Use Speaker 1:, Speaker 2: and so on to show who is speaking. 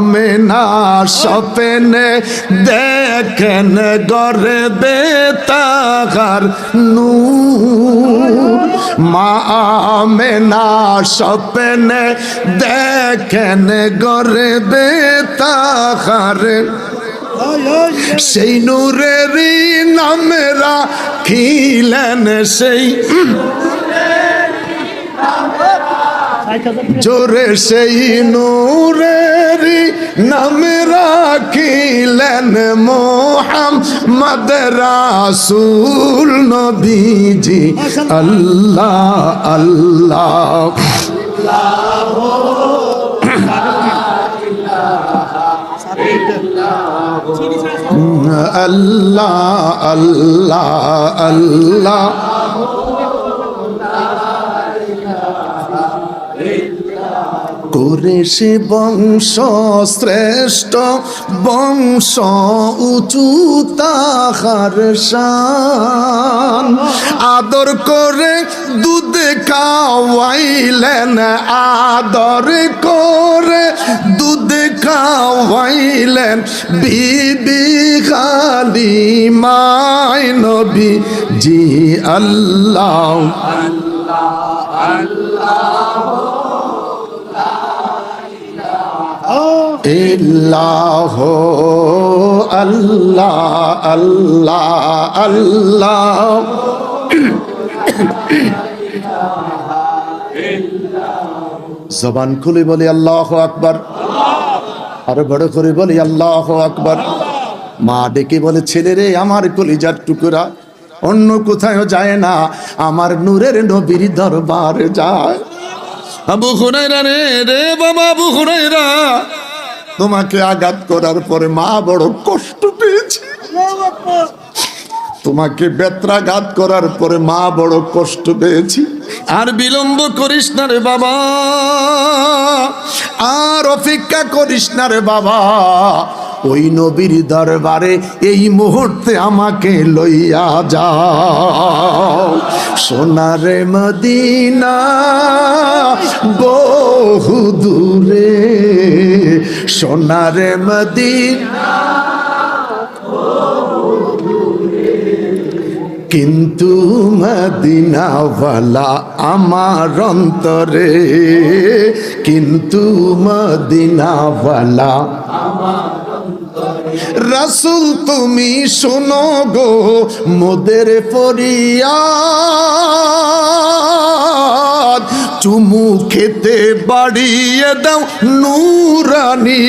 Speaker 1: আমেনা স্বপ্নে দেখেন গর্বে তাহার নূর। মা আমেনা স্বপ্নে দেখেন গর্বে তাহার, সেই নূরেরই নামে রাখিলেন, সেই জোরে সেই নূরেরই নামে রাখিলেন মুহাম্মদ রাসূল নবীজি। আল্লাহ আল্লাহ আল্লাহ আল্লাহ আল্লাহ। কুরেশি বংশ শ্রেষ্ঠ বংশ, উঁচু তাহার শান। আদর করে দুধ খাওয়াইলেন, আদর করে দুধ খাওয়াইলেন বিবি হালিমায় নবীজি। আল্লাহ ইল্লাহ আল্লাহ আল্লাহ আল্লাহ। জবান খুলে বলি আল্লাহু আকবার, আরো বড় করে বলি আল্লাহু আকবার। মা ডেকে বলে, ছেলে রে আমার কলিজার টুকরা, অন্য কোথাও যায় না, আমার নূরের নবীর দরবারে যায়। আবু হুরায়রা রে রে বাবা আবু হুরায়রা, তোমাকে আঘাত করার পরে মা বড় কষ্ট পেয়েছে, তোমাকে বেত্রাঘাত করার পরে মা বড় কষ্ট পেয়েছি। আর বিলম্ব করিস না রে বাবা, আর অপেক্ষা করিস না রে বাবা, ওই নবীর দরবারে এই মুহূর্তে আমাকে লইয়া যাও। সোনারে মদিনা বহু দূরে, সোনারে মদিনা কিন্তু মদিনাওয়ালা আমার অন্তরে, কিন্তু মদিনাওয়ালা রাসূল তুমি শোনো গো মোদের ফরিয়াদ, চুমু খেতে বাড়িয়ে দাও নূরানি